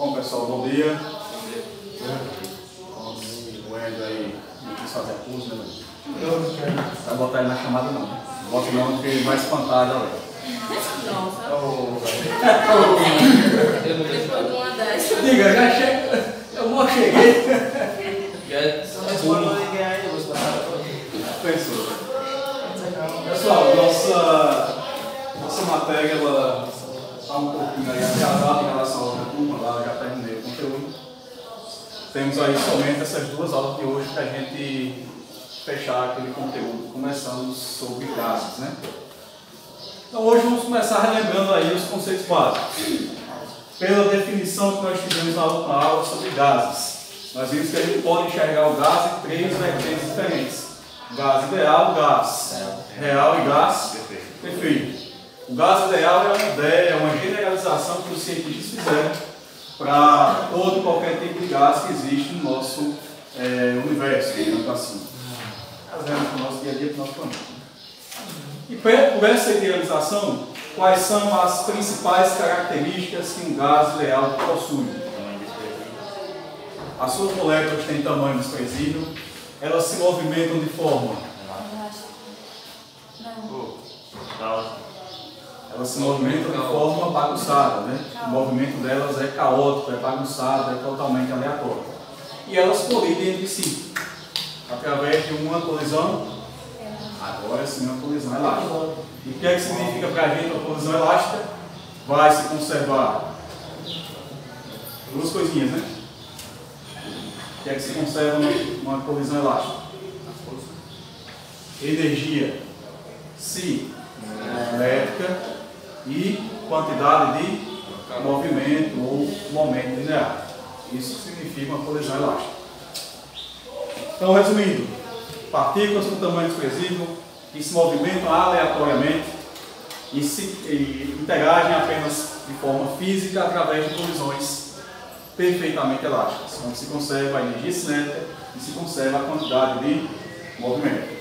Bom pessoal, bom dia. O Wendel aí não quis fazer curso, né? Vai botar ele na chamada não. Bota não, porque ele vai espantar a galera. Depois de uma dessa. Diga, já chega. Eu vou cheguei. Pensou. Pessoal, nossa matéria ela está um pouquinho aí atrasada em relação à outra turma, lá eu já terminei o conteúdo. Temos aí somente essas duas aulas de hoje para a gente fechar aquele conteúdo, começando sobre gases, né? Então hoje vamos começar relembrando aí os conceitos básicos. Pela definição que nós tivemos na última aula sobre gases, nós vimos que a gente pode enxergar o gás em três vertentes diferentes. Gás ideal, gás real e gás perfeito. O gás ideal é uma ideia, é uma generalização que os cientistas fizeram para todo e qualquer tipo de gás que existe no nosso universo, digamos assim. Fazendo para o nosso dia a dia, para o nosso planeta. E por essa idealização, quais são as principais características que um gás ideal possui? As suas moléculas têm tamanho desprezível, elas se movimentam de forma. Elas se movimentam de forma bagunçada, né? O movimento delas é caótico, é bagunçado, é totalmente aleatório. E elas colidem entre si, através de uma colisão, agora sim uma colisão elástica. E o que é que significa para a gente uma colisão elástica? Vai se conservar duas coisinhas, né? O que é que se conserva numa colisão elástica? Energia cinética e quantidade de movimento ou momento linear. Isso significa uma colisão elástica. Então, resumindo, partículas com tamanho desprezível que se movimentam aleatoriamente e interagem apenas de forma física através de colisões perfeitamente elásticas, onde se conserva a energia cinética e se conserva a quantidade de movimento.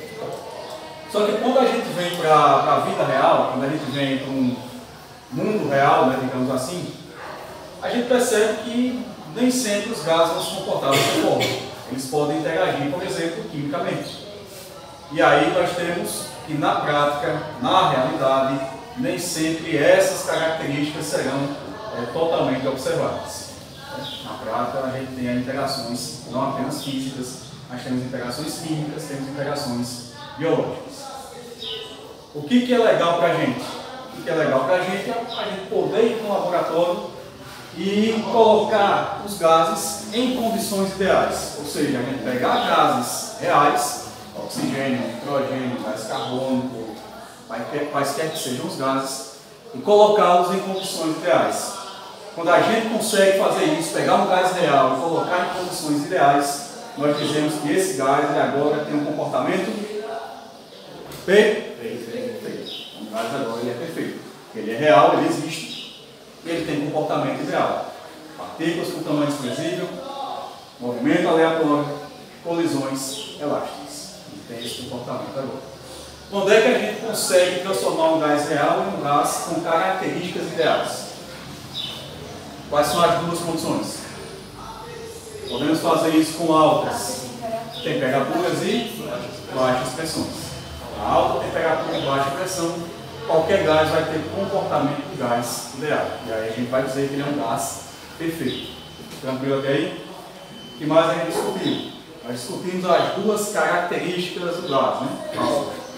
Só que quando a gente vem para a vida real, quando a gente vem para um mundo real, né, digamos assim, a gente percebe que nem sempre os gases vão se comportar dessa forma. Eles podem interagir, por exemplo, quimicamente. E aí nós temos que na prática, na realidade, nem sempre essas características serão totalmente observadas. Na prática, a gente tem interações não apenas físicas, mas temos interações químicas, temos interações biológicas. O que é legal para a gente? O que é legal para a gente poder ir para um laboratório e colocar os gases em condições ideais. Ou seja, a gente pegar gases reais, oxigênio, nitrogênio, gás carbônico, quaisquer que sejam os gases, e colocá-los em condições ideais. Quando a gente consegue fazer isso, pegar um gás real e colocar em condições ideais, nós dizemos que esse gás agora tem um comportamento perfeito. O gás agora ele é perfeito. Ele é real, ele existe, e ele tem comportamento ideal. Partículas com tamanho desprezível, movimento aleatório, colisões elásticas. Ele tem esse comportamento agora. Quando é que a gente consegue transformar um gás real em um gás com características ideais? Quais são as duas condições? Podemos fazer isso com altas temperaturas e baixas pressões. A alta temperatura e baixa pressão, qualquer gás vai ter comportamento de gás ideal. E aí a gente vai dizer que ele é um gás perfeito. Tranquilo até aí? O que mais a gente discutiu? Nós discutimos as duas características do gás, né?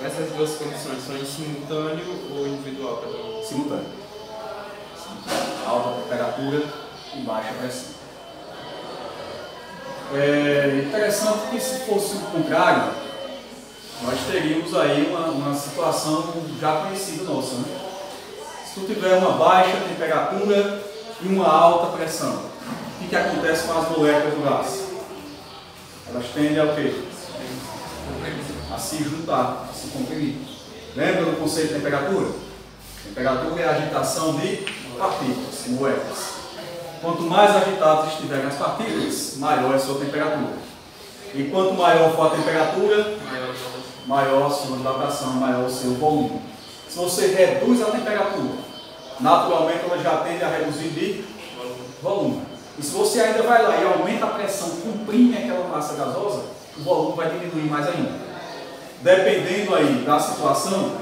Essas duas condições são em simultâneo ou individual? Simultâneo. Alta temperatura e baixa pressão. É interessante que se fosse o contrário, nós teríamos aí uma situação já conhecida nossa, né? Se tu tiver uma baixa temperatura e uma alta pressão, o que acontece com as moléculas do gás? Elas tendem a o quê? A se juntar, a se comprimir. Lembra do conceito de temperatura? Temperatura é a agitação de partículas, moléculas. Quanto mais agitadas estiverem as partículas, maior é a sua temperatura. E quanto maior for a temperatura, maior a sua dilatação, maior o seu volume. Se você reduz a temperatura, naturalmente ela já tende a reduzir de volume. E se você ainda vai lá e aumenta a pressão, comprime aquela massa gasosa, o volume vai diminuir mais ainda. Dependendo aí da situação,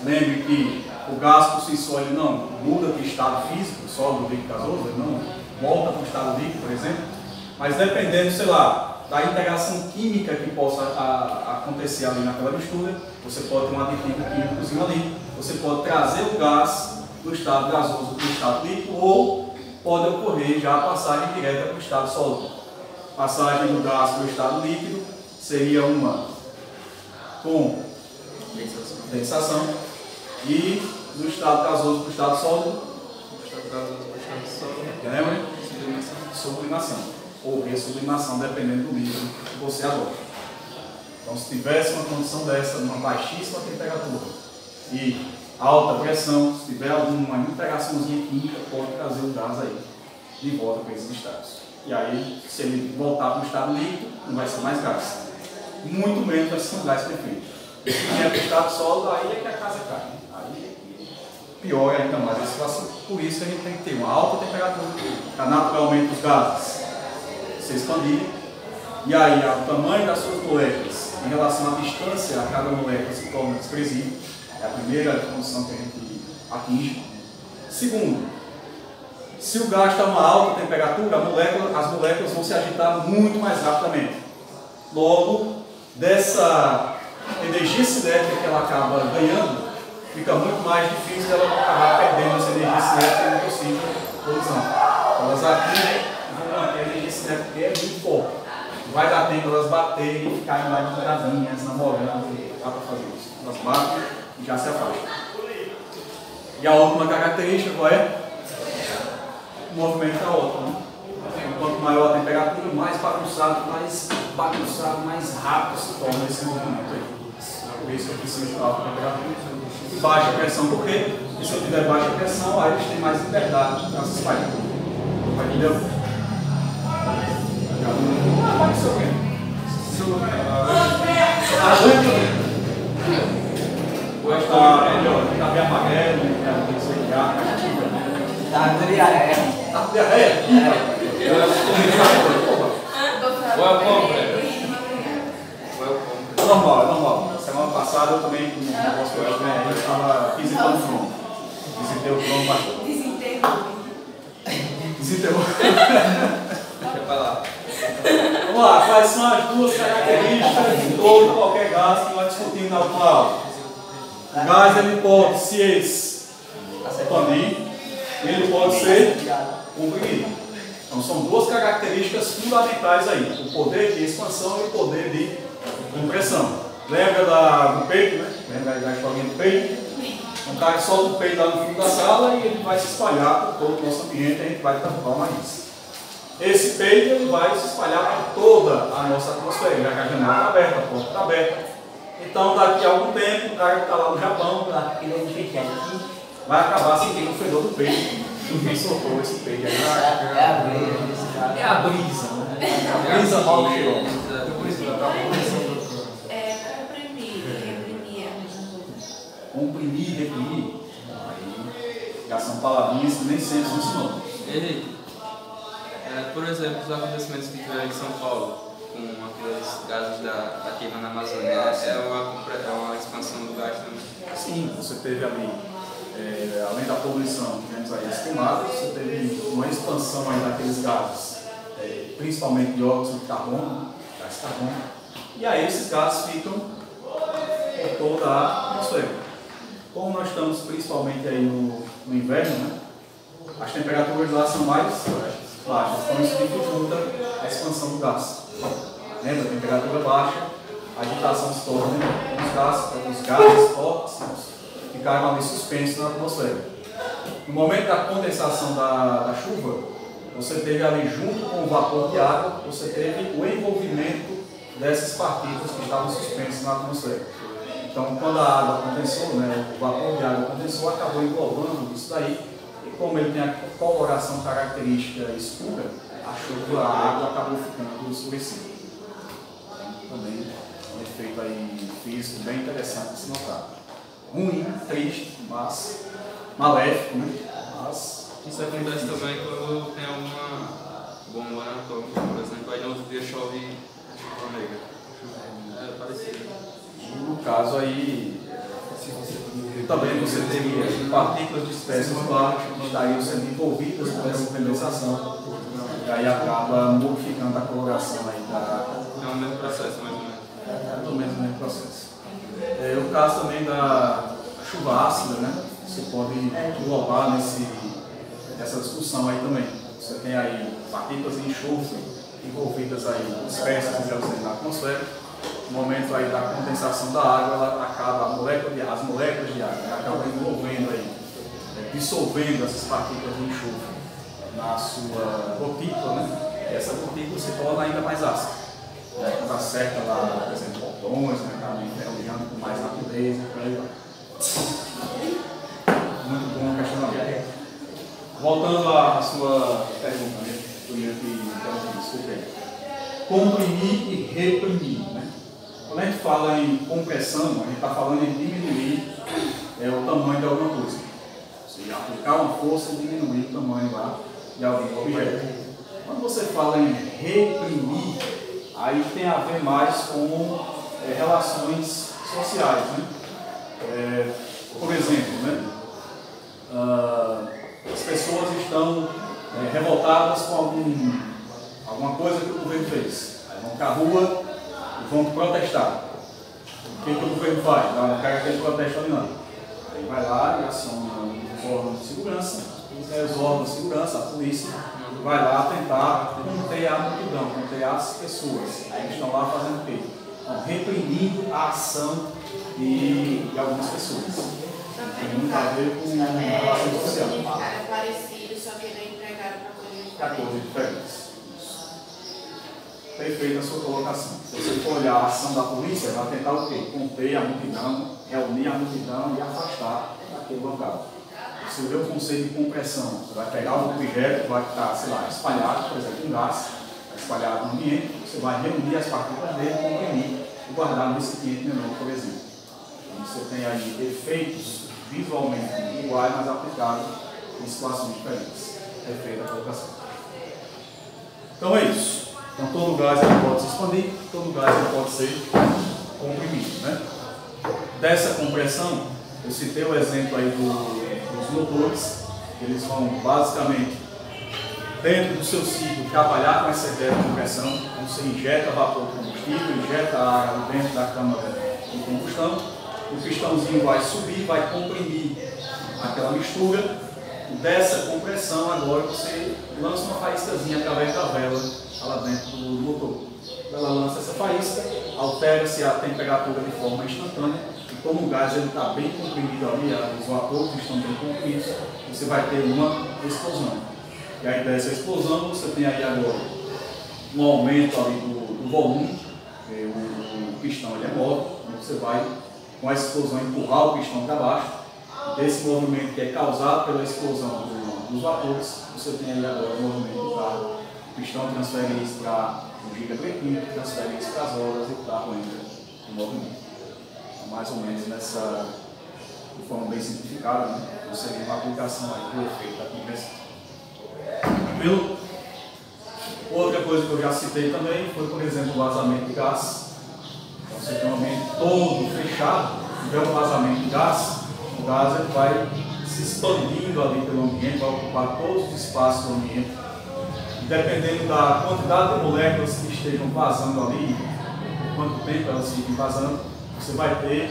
lembre que o gás por si só ele não muda de estado físico, sólido, líquido, gasoso, ele não volta para o estado líquido, por exemplo, mas dependendo, sei lá, da interação química que possa acontecer ali naquela mistura, você pode ter um aditivo químicozinho ali, você pode trazer o gás do estado gasoso para o estado líquido ou pode ocorrer já a passagem direta para o estado sólido. Passagem do gás para o estado líquido seria uma com densação e do estado gasoso para o estado sólido, lembra? Sublimação ou ressublimação, dependendo do líquido que você adota. Então, se tivesse uma condição dessa, numa baixíssima temperatura e alta pressão, se tiver alguma interaçãozinha química, pode trazer o gás aí de volta para esses estados. E aí, se ele voltar para o estado líquido, não vai ser mais gás. Muito menos vai ser um gás perfeito. Se vier para o estado sólido, aí é que a casa cai. Aí piora ainda mais a situação. Por isso que a gente tem que ter uma alta temperatura, para naturalmente os gases se expandirem. E aí, o tamanho das suas moléculas em relação à distância a cada molécula se torna desprezível. É a primeira condição que a gente atinge. Segundo, se o gás está a uma alta temperatura, as moléculas vão se agitar muito mais rapidamente. Logo, dessa energia cinética que ela acaba ganhando, fica muito mais difícil dela acabar perdendo essa energia cinética no possível colisão. Elas atingem e vão manter a energia cinética que é muito forte. Vai dar tempo elas baterem e ficarem lá grudadinhas, namorando, dá para fazer isso. Elas batem e já se afastam. E a última característica qual é? O movimento caótico. Né? Quanto maior a temperatura, mais bagunçado, mais rápido se torna esse movimento aí. Por isso que eu preciso de alta temperatura. E baixa pressão, por quê? Porque se eu tiver baixa pressão, aí eles têm mais liberdade para se espalhar. Entendeu? Pode estar melhor, está bem amarelo, Tá com diarreia. Tá com diarreia? Normal, é normal. Semana passada eu também, com o negócio hoje, né? Eu estava visitando o João. Visitei o João bastante. Desenterrou. Deixa pra lá. Vamos lá, quais são as duas características de todo qualquer gás que nós discutimos na última aula? O gás ele pode se expandir, ele pode ser comprimido. Então são duas características fundamentais aí, o poder de expansão e o poder de compressão. Lembra do peito, né? Lembra da historinha do peito? Um cara solta o peito lá no fundo da sala e ele vai se espalhar por todo o nosso ambiente e a gente vai tapar o nariz. Esse peito ele vai se espalhar por toda a nossa atmosfera, já que a janela está aberta, a porta está aberta. Então daqui a algum tempo, o cara que está lá no Japão, vai acabar sentindo o fedor do peito. Quem soltou esse peito aí? É a brisa, né? A brisa mal cheirosa. Comprimir e reprimir, aí já são palavrinhas que nem sempre funcionam. Por exemplo, os acontecimentos que tiveram em São Paulo, com aqueles gases da queima na Amazônia, é uma expansão do gás também? Sim, você teve ali, além da poluição, tivemos aí as queimadas, você teve uma expansão aí daqueles gases, principalmente dióxido de carbono, gás de carbono, e aí esses gases ficam por toda a atmosfera. Como nós estamos principalmente aí no inverno, né? As temperaturas lá são mais baixas, então isso dificulta a expansão do gás. Lembra? A temperatura baixa, a agitação se torna os gases tóxicos ficaram ali suspensos na atmosfera. No momento da condensação da chuva, você teve ali junto com o vapor de água, você teve o envolvimento dessas partículas que estavam suspensas na atmosfera. Então, quando a água condensou, né, o vapor de água condensou, acabou englobando isso daí. E como ele tem a coloração característica escura, a água acabou ficando escurecida. Então, também um efeito aí físico bem interessante de se notar. Ruim, triste, mas maléfico, né? Mas Isso acontece também quando tem alguma bomba atômica, por exemplo, aí no outro dia chove chuva negra. É parecido. No caso aí, também você teria partículas de espécies baixas que estariam sendo envolvidas por essa condensação. E aí acaba modificando a coloração aí da... É o mesmo processo, mais ou menos. É o mesmo processo. O caso também da chuva ácida, né? Você pode englobar nessa discussão aí também. Você tem aí partículas de enxofre envolvidas aí em espécies de oxigênio na atmosfera. No momento aí da condensação da água, ela acaba, as moléculas de água acabam envolvendo aí, dissolvendo essas partículas de enxofre na sua gotícula, né? E essa gotícula se torna ainda mais ácida. Quando acerta lá, por exemplo, botões, né? Acaba enferrujando com mais rapidez, por aí vai. Muito bom questionamento. Voltando à sua pergunta, né? Desculpe. Comprimir e reprimir, né? Quando a gente fala em compressão, a gente está falando em diminuir o tamanho de alguma coisa. Ou seja, aplicar uma força e diminuir o tamanho lá de algum objeto. Quando você fala em reprimir, aí tem a ver mais com relações sociais, né? Por exemplo, né? As pessoas estão revoltadas com alguma coisa que o governo fez. Aí vão para a rua e vão protestar. O que o governo faz? Não quer que eles protestem ali não. Aí vai lá e aciona os órgãos de segurança, os órgãos de segurança, a polícia, vai lá tentar conter a multidão, conter as pessoas. Aí eles estão lá fazendo o quê? Estão reprimindo a ação de algumas pessoas. Tem muito a ver com a relação social. É parecido, só que ele é empregado para coisas diferentes. Perfeita a sua colocação. Se você for olhar a ação da polícia, vai tentar o quê? Conter a multidão, reunir a multidão e afastar daquele local. Você vê o conceito de compressão. Você vai pegar um objeto que vai estar, sei lá, espalhado, por exemplo, um gás, espalhado no ambiente, você vai reunir as partículas dele, comprimir e guardar no recipiente menor, por exemplo. Então você tem aí efeitos visualmente iguais, mas aplicados em situações diferentes. Perfeita a colocação. Então é isso. Então todo gás ele pode se expandir, todo gás ele pode ser comprimido, né? Dessa compressão, eu citei o exemplo aí dos motores. Eles vão basicamente, dentro do seu ciclo, trabalhar com essa ideia de compressão. Você injeta vapor de combustível, injeta água dentro da câmara de combustão. O pistãozinho vai subir, vai comprimir aquela mistura. Dessa compressão, agora você lança uma faíscazinha através da vela lá dentro do motor. Ela lança essa faísca, altera-se a temperatura de forma instantânea. E como o gás está bem comprimido ali, os vapores estão bem comprimidos, você vai ter uma explosão. E aí dessa explosão você tem aí agora um aumento ali do volume. O pistão ele é móvel, então você vai com a explosão empurrar o pistão para baixo. Desse movimento que é causado pela explosão dos vapores, você tem aí agora o movimento do carro. O pistão transfere isso para o gigabrequim, transfere isso para as rodas e o carro entra em movimento. Então, mais ou menos de forma bem simplificada, né? Você tem uma aplicação aí do efeito da compressão. Tranquilo? Outra coisa que eu já citei também foi, por exemplo, o vazamento de gás. Então, você tem um ambiente todo fechado, tiver um vazamento de gás, o gás ele vai se expandindo ali pelo ambiente, vai ocupar todos os espaços do ambiente. E dependendo da quantidade de moléculas que estejam vazando ali, por quanto tempo elas ficam vazando, você vai ter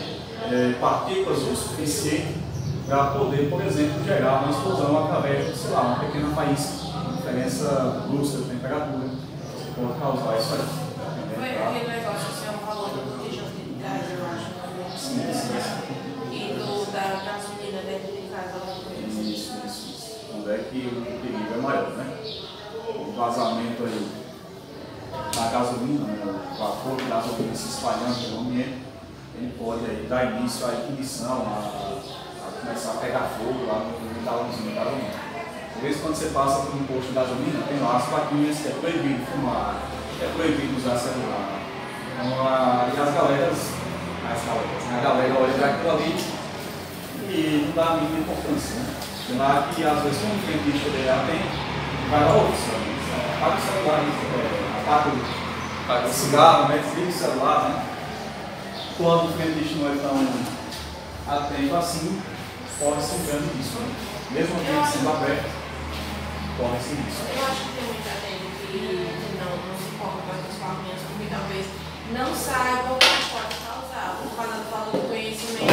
partículas o suficiente para poder, por exemplo, gerar uma explosão através de, sei lá, uma pequena faísca, uma diferença brusca de temperatura, que pode causar isso aí. Foi aquele negócio que você falou do botijão de gás, eu acho. Sim. E da gasolina dentro de casa, alguma coisa assim. Isso. Onde é que o perigo é maior, né? O vazamento aí da gasolina, né? O vapor de gasolina se espalhando pelo ambiente, ele pode aí dar início à ignição, a começar a pegar fogo lá no talãozinho de gasolina. Por isso, quando você passa por um posto de gasolina, tem lá as plaquinhas que é proibido fumar, é proibido usar celular. Então, e a galera olha para aquilo ali e não dá a mínima importância, né? Lá que às vezes como o frentista ele atende, vai lá, apaga o celular, apaga o cigarro, desliga o celular, né? Quando o frentista não é tão atento assim, pode ser grande isso, né? Mesmo que sendo aberto, pode ser isso. Eu acho que tem muita gente que não se importa mais com as palminhas, porque talvez não saiba o que pode causar. Por causa da falta do conhecimento,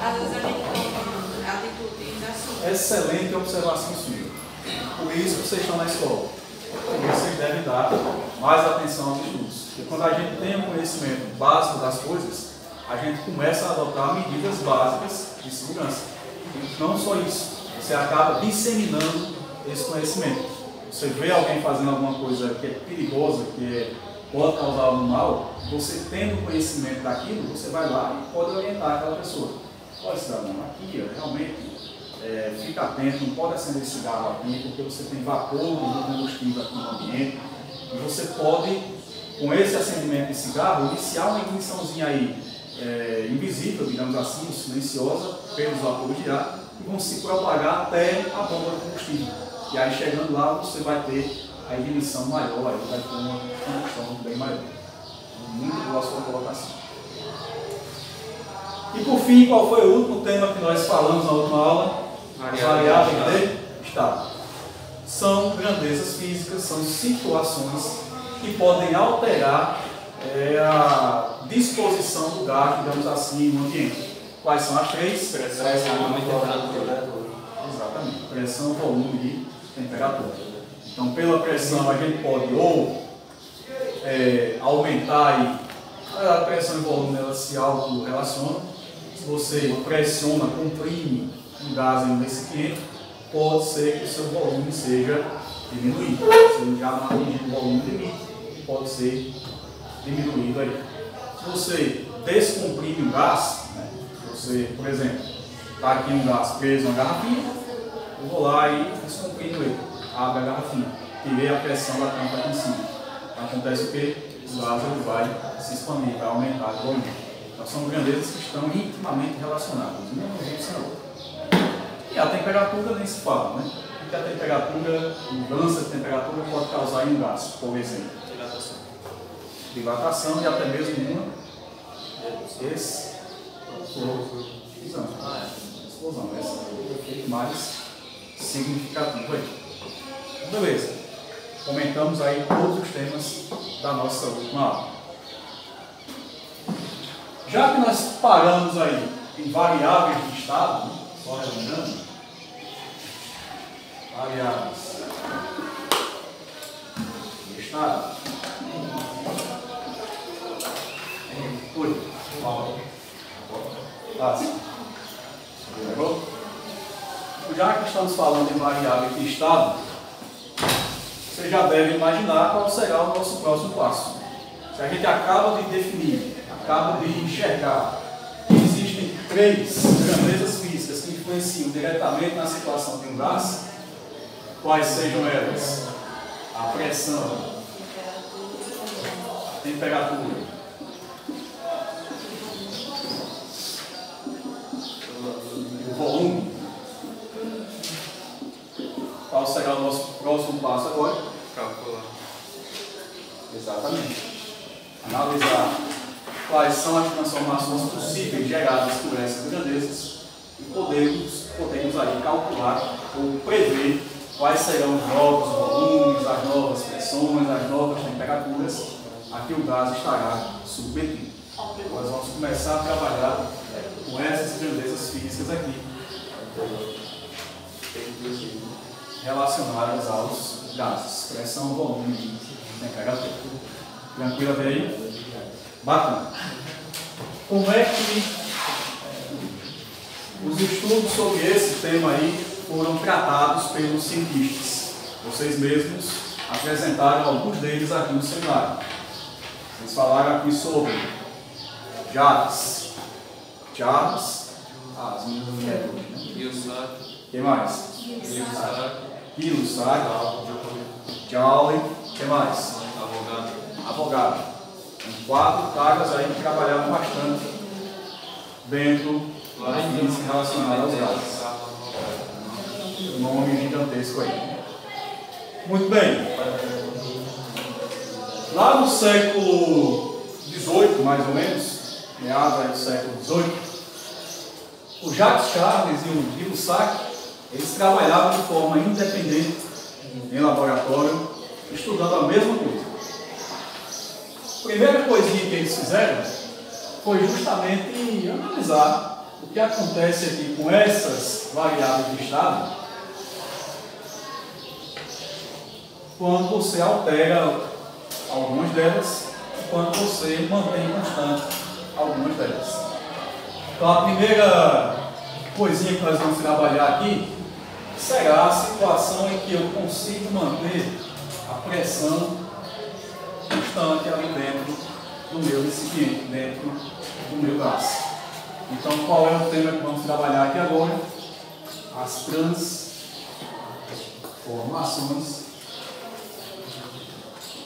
às vezes a gente toma atitudes assim. Excelente observação sua. Por isso que vocês estão na escola. Vocês devem dar mais atenção aos estudos. Porque quando a gente tem o conhecimento básico das coisas, a gente começa a adotar medidas básicas de segurança. E não só isso, você acaba disseminando esse conhecimento. Você vê alguém fazendo alguma coisa que é perigosa, que pode causar algum mal, você tendo conhecimento daquilo, você vai lá e pode orientar aquela pessoa. Olha, cidadão, aqui realmente fica atento, não pode acender cigarro aqui, porque você tem vapor do combustível aqui no ambiente. E você pode, com esse acendimento de cigarro, iniciar uma igniçãozinha aí invisível, digamos assim, silenciosa, pelos vapores de ar, e vão se propagar até a bomba de combustível. E aí chegando lá você vai ter a ignição maior, aí vai ter uma combustão bem maior. Muito boa a sua colocação. E por fim, qual foi o último tema que nós falamos na última aula? As variáveis de estado. São grandezas físicas, são situações que podem alterar a disposição do gás, digamos assim, no ambiente. Quais são as três? Pressão, volume e temperatura. Exatamente. Pressão, volume e temperatura. Então, pela pressão, a gente pode ou aumentar a pressão e volume, elas se auto-relacionam. Se você pressiona, comprime um gás em um recipiente, pode ser que o seu volume seja diminuído. Se já não atingir o volume limite, pode ser diminuído aí. Se você descomprime o gás, né, você, por exemplo, está aqui um gás preso na garrafinha, eu vou lá e descomprimo ele, abre a garrafinha, tirei a pressão da tampa aqui em cima. Acontece o que? O gás ele vai se expandir, vai aumentar o volume. Então são grandezas que estão intimamente relacionadas, uma junto sem a outra. E a temperatura nem se fala, né? Porque a temperatura, mudança de temperatura pode causar em um gás, por exemplo. Dilatação e até mesmo uma explosão. Esse é o efeito mais significativo aí. Beleza. Comentamos aí todos os temas da nossa última aula. Já que nós paramos aí em variáveis de estado, né? Só relembrando, variáveis de estado. Oi. Já que estamos falando em variável de estado, você já deve imaginar qual será o nosso próximo passo. Se a gente acaba de definir, acaba de enxergar que existem três grandezas físicas que influenciam diretamente na situação de um gás, quais sejam elas? A pressão, a temperatura, o volume. Qual será o nosso próximo passo agora? Calcular. Exatamente. Analisar quais são as transformações possíveis geradas por essas grandezas e podemos aí calcular ou prever quais serão os novos volumes, as novas pressões, as novas temperaturas a que o gás estará submetido. Nós vamos começar a trabalhar com essas grandezas físicas aqui, relacionadas aos gases, pressão, volume e temperatura. Tranquilo até aí? Bacana. Como é que os estudos sobre esse tema aí foram tratados pelos cientistas? Vocês mesmos apresentaram alguns deles aqui no seminário. Vocês falaram aqui sobre Jacques, as meninas do método, né? Gil-Sacks. Quem mais? Gil-Sacks, Joule, quem mais? Avogado. Em 4 caras aí que trabalhavam bastante dentro da física relacionada aos gases. nome gigantesco aí. Muito bem. Lá no século XVIII, mais ou menos, meados do século XVIII, o Jacques Charles e o Guy Lussac, eles trabalhavam de forma independente em laboratório, estudando a mesma coisa. A primeira coisinha que eles fizeram foi justamente analisar o que acontece aqui com essas variáveis de estado quando você altera algumas delas e quando você mantém constante algumas delas. Então a primeira coisinha que nós vamos trabalhar aqui será a situação em que eu consigo manter a pressão constante ali dentro do meu recipiente, dentro do meu gás. Então qual é o tema que vamos trabalhar aqui agora? As transformações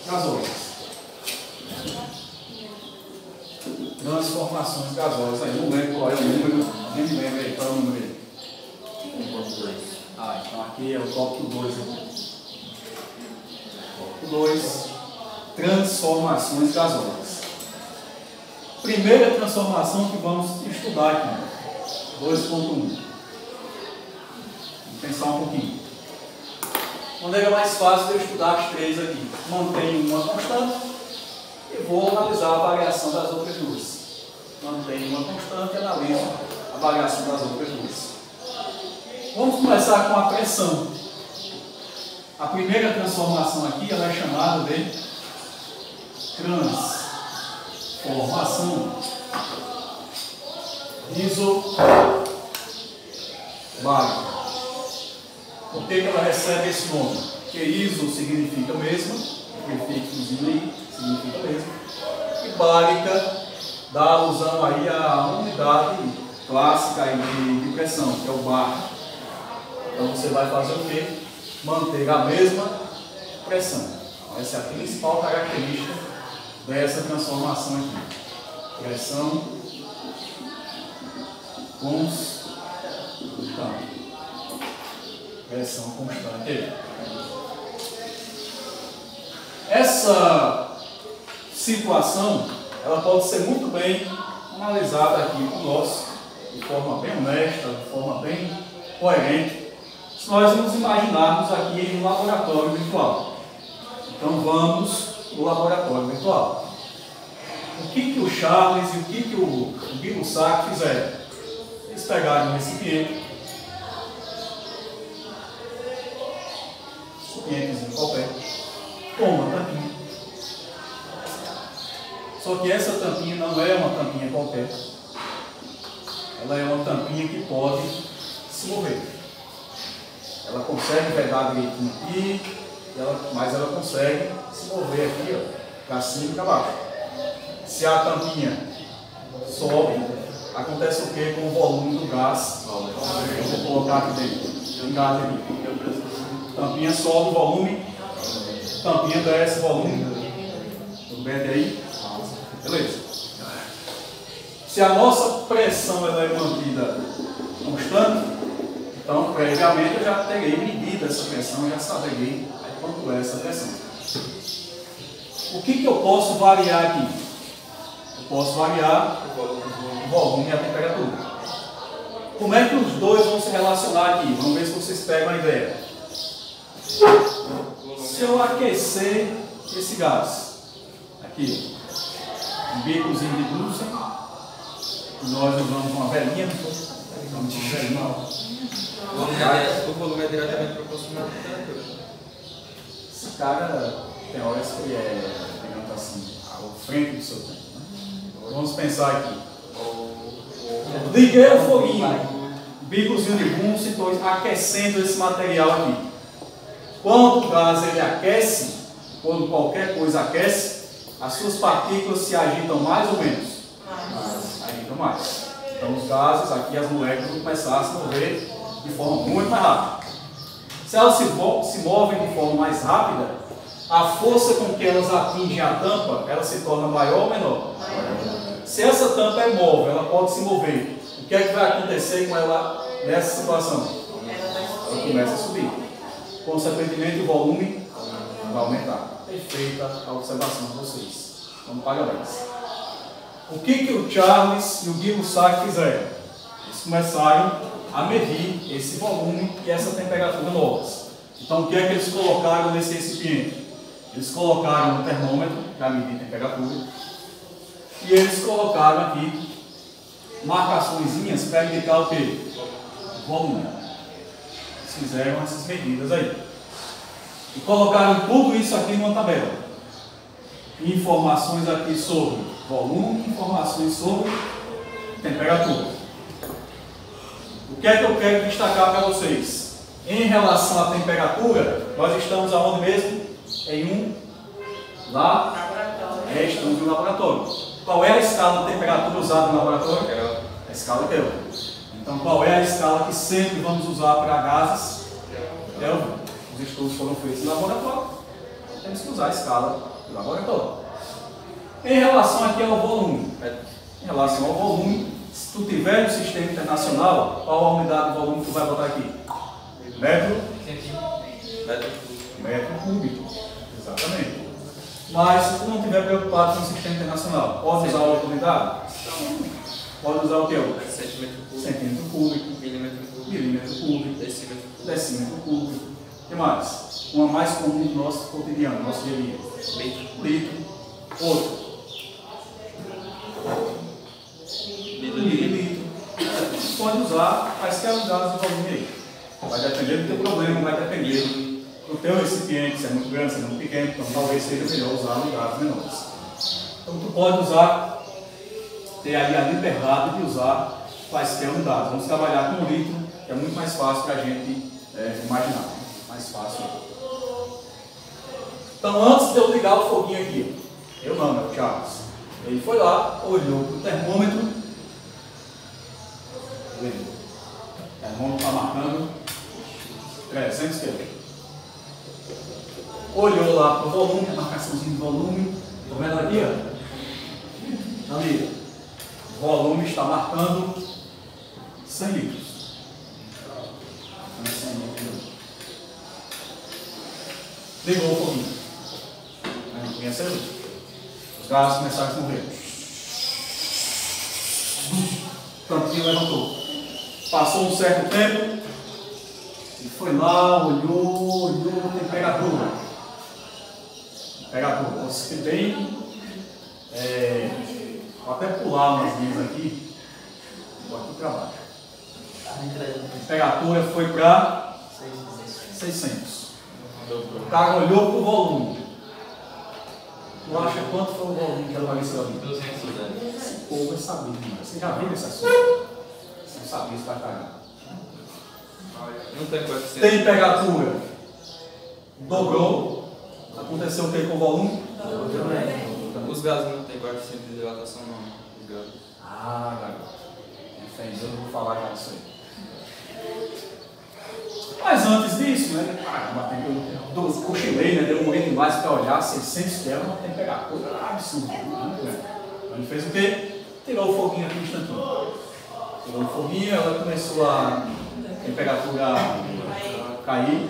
gasosas. Transformações gasosas. Aí não lembro qual é o número, nem me lembro aí qual é o número aí. Então aqui é o tópico 2. Tópico 2. Transformações gasosas. Primeira transformação que vamos estudar aqui. 2.1. Vamos pensar um pouquinho. Maneira mais fácil de eu estudar as três aqui. Mantenho uma constante e vou analisar a variação das outras duas. Mantenho uma constante e analiso a variação das outras duas. Vamos começar com a pressão. A primeira transformação aqui ela é chamada de transformação isobárica. Por que ela recebe esse nome? Porque iso significa mesmo, o prefixozinho aí significa mesmo, e bárica dá alusão aí à unidade clássica aí de pressão, que é o bar. Então você vai fazer o quê? Manter a mesma pressão. Então, essa é a principal característica dessa transformação aqui. Pressão constante. Pressão constante. Essa situação ela pode ser muito bem analisada aqui por nós, de forma bem honesta, de forma bem coerente, se nós nos imaginarmos aqui em um laboratório virtual. Então vamos no laboratório virtual. O que o Charles e o que o Guy Lussac fizeram? Eles pegaram um recipientezinho qualquer, com uma tampinha. Só que essa tampinha não é uma tampinha qualquer. Ela é uma tampinha que pode se mover. Ela consegue pegar direitinho aqui, mas ela consegue se mover aqui, para cima e para baixo. Se a tampinha sobe, acontece o que com o volume do gás? Eu vou colocar aqui dentro. Um gás aqui. Tampinha sobe o volume, tampinha desce o volume. Tudo bem até aí? Beleza. Se a nossa pressão ela é mantida constante, então previamente eu já terei medido essa pressão, já saberei quanto é essa pressão. O que eu posso variar aqui? Eu posso variar o volume e a temperatura. Como é que os dois vão se relacionar aqui? Vamos ver se vocês pegam a ideia. Se eu aquecer esse gás, aqui, um bicozinho de blusa, nós usamos uma velinha, o volume é diretamente proporcional à temperatura. Esse cara tem horas que ele é, digamos assim, à frente do seu tempo. Né? Vamos pensar aqui. Liguei o foguinho, bicozinho de bunsen, estou aquecendo esse material aqui. Quando o gás ele aquece, quando qualquer coisa aquece, as suas partículas se agitam mais ou menos? Agitam mais. Então os gases, aqui as moléculas vão começar a se mover de forma muito mais rápida. Se elas se movem de forma mais rápida, a força com que elas atingem a tampa, ela se torna maior ou menor? Se essa tampa é móvel, ela pode se mover. O que é que vai acontecer com ela nessa situação? temperatura começa a subir. Consequentemente, o volume vai aumentar. Perfeita a observação de vocês. Então, parabéns. O que o Charles e o Guy Lussac fizeram? Eles começaram a medir esse volume e essa temperatura novas. Então, o que é que eles colocaram nesse recipiente? Eles colocaram um termômetro para medir a temperatura e eles colocaram aqui marcaçõezinhas para indicar o que? O volume. Eles fizeram essas medidas aí. E colocaram tudo isso aqui numa tabela. Informações aqui sobre volume, informações sobre temperatura. O que é que eu quero destacar para vocês? Em relação à temperatura, nós estamos aonde mesmo? Em um laboratório. Estamos em um laboratório. Qual é a escala de temperatura usada no laboratório? A escala Kelvin. Então, qual é a escala que sempre vamos usar para gases? Kelvin. Os estudos foram feitos no laboratório. Temos que usar a escala do laboratório. Em relação aqui ao volume. Em relação ao volume, se tu tiver no sistema internacional, qual a unidade de volume que tu vai botar aqui? Metro cúbico. Exatamente. Mas se tu não estiver preocupado com o sistema internacional, pode usar outra unidade? Pode usar o que? Centímetro cúbico, milímetro cúbico, decímetro cúbico. O que mais? Uma mais comum do nosso cotidiano, nosso dia a dia. Litro. Outro. Mililitro. Pode usar quaisquer unidades de volume aí. Vai depender do teu problema, vai depender do teu recipiente, se é muito grande, se é muito pequeno, então talvez seja melhor usar unidades menores. Então tu pode usar, ter aí a liberdade de usar quaisquer unidades. Vamos trabalhar com o litro, que é muito mais fácil para a gente imaginar. Mais fácil. Então antes de eu ligar o foguinho aqui, eu não, é o Charles. Ele foi lá, olhou para o termômetro. O termômetro está marcando 300 kg. Olhou lá para o volume, a marcaçãozinha de volume. Estão vendo aqui? Ó? Ali. O volume está marcando 100 litros. 100 litros. Ligou o foguinho. A gente conhece ali. Os gases começaram a morrer. O tampinho levantou. Passou um certo tempo. E foi lá, olhou a temperatura. Você bem. Vou até pular umas linhas aqui. Vou aqui para baixo. A temperatura foi para 600. O cara olhou para o volume. Tu acha quanto foi o volume que ela apareceu ali? 210. Esse povo é sabido, mano. Você já viu esse assunto? Você não sabia isso para caramba. Não tem coeficiente. Temperatura dobrou. Aconteceu o que com o volume? Os gases não tem coeficiente de dilatação, não. Os gases. Ah, garoto. Eu não vou falar já disso aí. Mas antes disso, né? Eu cochilei, né? Demorei demais para olhar 600 Kelvin, uma temperatura absurda. Né? Ele fez o quê? Tirou o foguinho aqui no instantinho. Tirou o foguinho, ela começou a temperatura cair.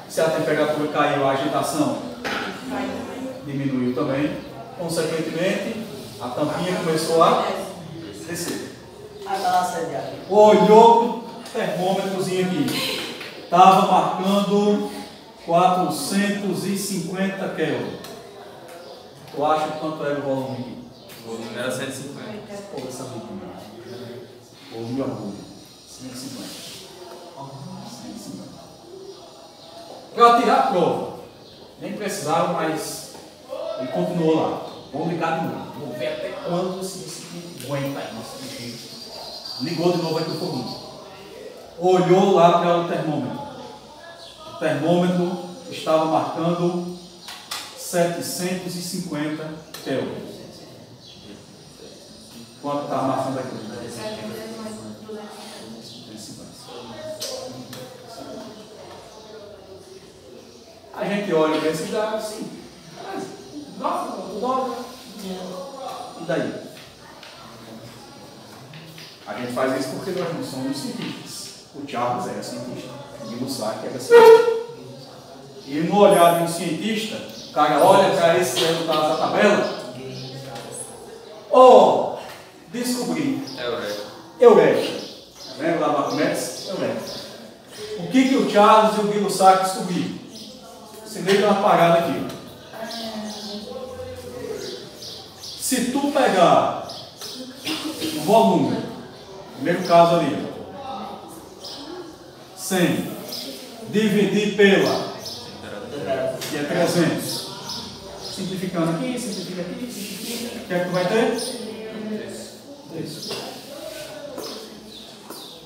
Se a temperatura caiu, a agitação diminuiu também. Consequentemente, a tampinha começou a descer. Olhou o termômetrozinho aqui. Estava marcando 450 Kelvin. Tu acha quanto era o volume aqui? O volume era 150. Pô, essa vítima. Houve meu orgulho. 150. 150. Para tirar a prova. Nem precisava, mas ele continuou lá. Vamos ligar de novo. Vou ver até quando esse discípulo aguenta isso. Ligou de novo aqui o foguinho. Olhou lá para o termômetro. O termômetro estava marcando 750 Kelvin. Quanto estava marcando aqui? 750. A gente olha para esses dados assim. Dobra. E daí? A gente faz isso porque nós não somos cientistas. O Charles era cientista. Guilo-Sacchi é assim. E no olhar de um cientista, o cara olha para esse resultado da tabela. Oh, descobri. Eureka. Lembra lá do Arquimedes? Eureka. O que o Charles e o Guilo-Sacchi descobriram? Se liga uma parada aqui. Se tu pegar o volume, primeiro caso ali, 100, dividir pela, que é 300. Simplificando aqui, simplifica aqui, simplifica. O que é que tu vai ter? Isso.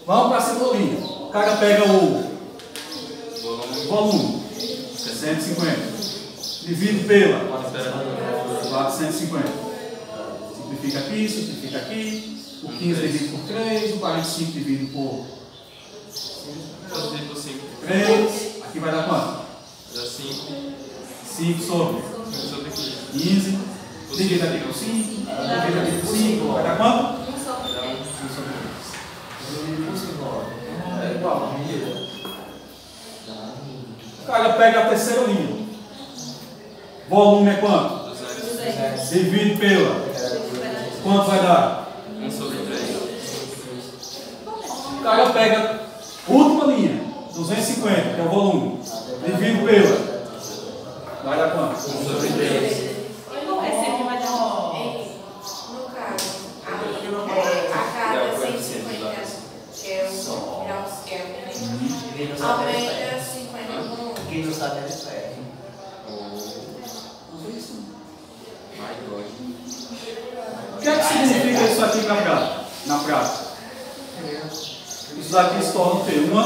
Vamos para a segunda linha. O cara pega o volume, 150. Divide pela 450. Simplifica aqui, simplifica aqui. O 15 dividido por 3, o 45 dividido por 3. Aqui vai dar quanto? Dá 5. 5 sobre 15. Dividido aqui por 5. Dividido aqui por 5. Vai dar quanto? 1 sobre 3. É igual. O cara pega a terceira linha. Volume é quanto? 200. Divide pela. Quanto vai dar? 1 sobre 3. O cara pega a última linha. 250, que é o volume. Divide pela. Vai dar quanto? 1 sobre 3. No caso, a cada 150, que é o graus Kelvin, aumenta 50 no. Quem não sabe é esperto. O que é que significa isso aqui na prática? Isso daqui se torna o quê? Uma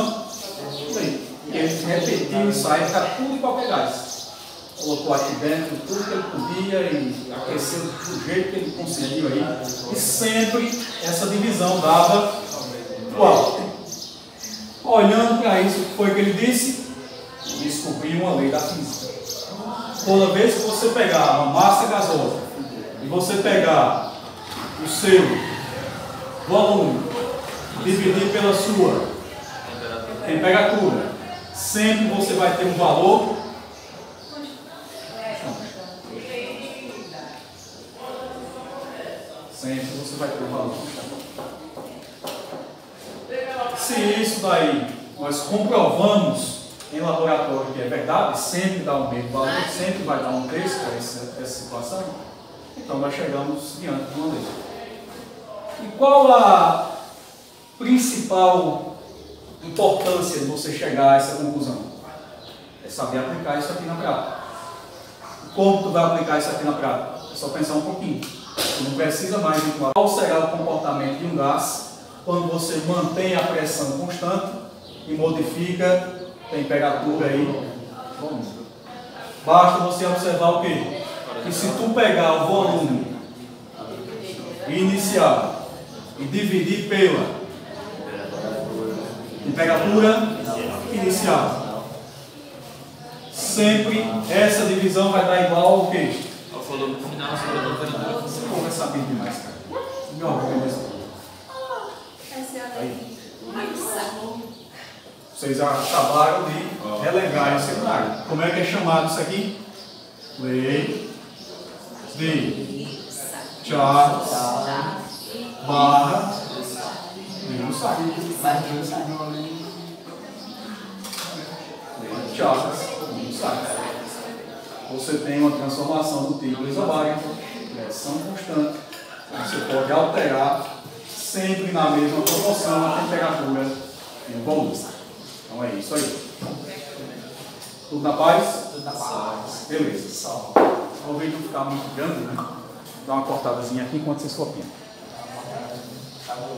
lei. E ele repetiu isso aí para tudo e qualquer gás. Colocou aqui dentro tudo que ele podia e aqueceu do jeito que ele conseguiu aí. E sempre essa divisão dava qual? Olhando para isso, o que foi que ele disse? Descobriu uma lei da física. Toda vez que você pegar uma massa gasosa e você pegar o seu volume, dividir pela sua temperatura, sempre você vai ter um valor. Sempre você vai ter um valor. Se isso daí nós comprovamos em laboratório que é verdade, sempre dá o mesmo valor, sempre vai dar um texto para essa situação, então nós chegamos diante de uma lei. E qual a principal importância de você chegar a essa conclusão? É saber aplicar isso aqui na prática. Como tu vai aplicar isso aqui na prática? É só pensar um pouquinho. Tu não precisa mais de qual será o comportamento de um gás quando você mantém a pressão constante e modifica a temperatura aí. Basta você observar o quê? Que se tu pegar o volume inicial e dividir pela temperatura inicial, sempre essa divisão vai dar igual ao quê? Ao volume final sobre a temperatura. Você conversa bem demais, cara. Meu amor, aí. Vocês acabaram de relembrar esse cenário. Como é que é chamado isso aqui? Lei de Charles barra Guilo-Sacchi. Lei de Charles Guilo-Sacchi. Você tem uma transformação do tipo isobárico, pressão constante. Você pode alterar sempre na mesma proporção a temperatura e o volume. Então é isso aí. Tudo na paz? Tudo na paz. Beleza. Só. O vídeo não ficar muito grande, né? Dá uma cortadazinha aqui enquanto vocês copiam. Tá bom.